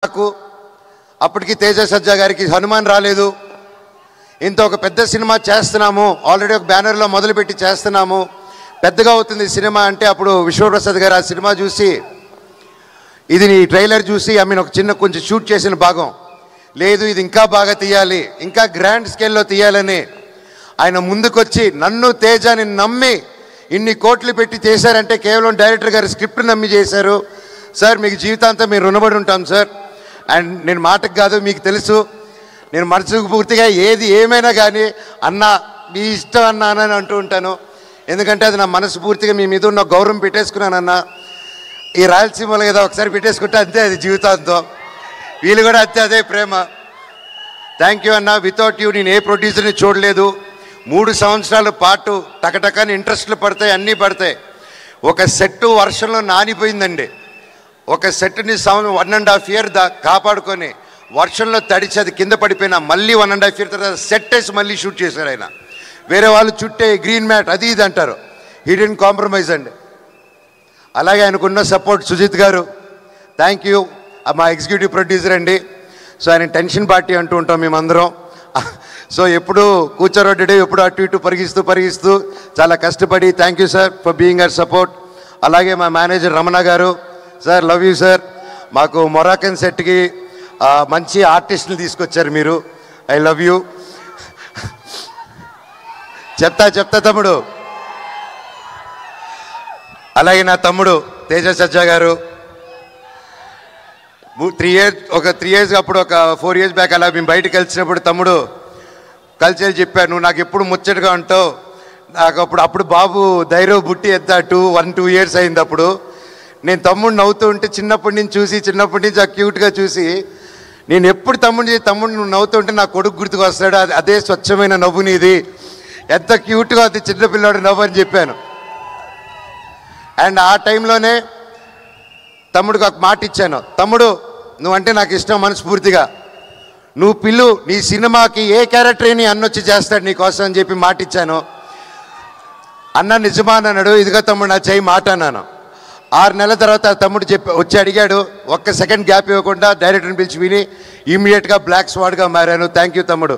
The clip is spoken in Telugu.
నాకు అప్పటికి తేజ సజ్జా గారికి హనుమాన్ రాలేదు. ఇంత ఒక పెద్ద సినిమా చేస్తున్నాము, ఆల్రెడీ ఒక బ్యానర్లో మొదలుపెట్టి చేస్తున్నాము, పెద్దగా అవుతుంది సినిమా అంటే అప్పుడు విశ్వప్రసాద్ గారు ఆ సినిమా చూసి ఇది నీ ట్రైలర్ చూసి ఒక చిన్న కొంచెం షూట్ చేసిన భాగం లేదు, ఇది ఇంకా బాగా తీయాలి, ఇంకా గ్రాండ్ స్కేల్లో తీయాలని ఆయన ముందుకొచ్చి నన్ను తేజని నమ్మి ఇన్ని కోట్లు పెట్టి చేశారంటే కేవలం డైరెక్టర్ గారి స్క్రిప్ట్ నమ్మి చేశారు. సార్ మీకు జీవితాంతం మీరు రుణపడి ఉంటాం సార్. అండ్ నేను మాటకు కాదు, మీకు తెలుసు నేను మనసుకు పూర్తిగా ఏది ఏమైనా కానీ అన్న మీ ఇష్టం అన్నా అని అంటూ ఉంటాను. ఎందుకంటే అది నా మనసు పూర్తిగా మీ మీద ఉన్న గౌరవం పెట్టేసుకున్నానన్న. ఈ రాయలసీమలో కదా ఒకసారి పెట్టేసుకుంటే అంతే, అది జీవితాంతం. వీళ్ళు కూడా అంతే, అదే ప్రేమ. థ్యాంక్ యూ అన్న. వితౌట్ యూ నేను ఏ ప్రొడ్యూసర్ని చూడలేదు. 3 సంవత్సరాల పాటు టకటకని ఇంట్రెస్ట్లు పడతాయి, అన్నీ పడతాయి. ఒక సెట్ వర్షంలో నానిపోయిందండి. ఒక సెట్ని 1.5 year కాపాడుకొని వర్షంలో తడిచి అది కింద పడిపోయినా మళ్ళీ 1.5 year తర్వాత సెట్ వేసి మళ్ళీ షూట్ చేశారు ఆయన. వేరే వాళ్ళు చుట్టే గ్రీన్ మ్యాట్ అది ఇది అంటారు, హీ డిడ్ంట్ కాంప్రమైజ్ అండి. అలాగే ఆయనకున్న సపోర్ట్ సుజిత్ గారు, థ్యాంక్ యూ. మా ఎగ్జిక్యూటివ్ ప్రొడ్యూసర్ అండి. సో ఆయన టెన్షన్ పార్టీ అంటూ ఉంటాం మేమందరం. సో ఎప్పుడు కూర్చోరొడ్డే, ఎప్పుడు అటు ఇటు పరిగిస్తూ చాలా కష్టపడి thank you sir for being our support. అలాగే మా మేనేజర్ రమణ గారు, సార్ లవ్ యూ సార్. మాకు మొరాకన్ సెట్కి మంచి ఆర్టిస్టులు తీసుకొచ్చారు మీరు, ఐ లవ్ యూ. చెప్తా తమ్ముడు. అలాగే నా తమ్ముడు తేజ సజ్జా గారు 3 years అప్పుడు ఒక 4 years బ్యాక్ అలా మేము బయటకు కలిసినప్పుడు తమ్ముడు కలిసి చెప్పాను, నువ్వు నాకు ఎప్పుడు ముచ్చటగా ఉంటావు. నాకు అప్పుడు బాబు ధైర్యం బుట్టి ఎద్దా 1-2 years అయింది. అప్పుడు నేను తమ్ముడు నవ్వుతూ ఉంటే చిన్నప్పటి నుంచి ఆ క్యూట్గా చూసి నేను ఎప్పుడు తమ్ముడు నువ్వు నవ్వుతూ ఉంటే నా కొడుకు గుర్తుకు వస్తాడు, అదే స్వచ్ఛమైన నవ్వు నీది, ఎంత క్యూట్గా అది చిన్నపిల్లాడు నవ్వు అని చెప్పాను. అండ్ ఆ టైంలోనే తమ్ముడికి ఒక మాట ఇచ్చాను, తమ్ముడు నువ్వంటే నాకు ఇష్టం మనస్ఫూర్తిగా, నువ్వు పిల్లు, నీ సినిమాకి ఏ క్యారెక్టర్ నీ అన్నొచ్చి చేస్తాడు నీకోసం అని చెప్పి మాట ఇచ్చాను. అన్న నిజమా అన్నాడు. ఇదిగో తమ్ముడు నా చేయి మాట అన్నాను. 6 నెలల తర్వాత తమ్ముడు వచ్చి అడిగాడు. ఒక్క సెకండ్ గ్యాప్ ఇవ్వకుండా డైరెక్టర్ని పిలిచి విని ఇమ్మీడియట్గా బ్లాక్ స్వాడ్గా మారాను. థ్యాంక్ యూ తమ్ముడు.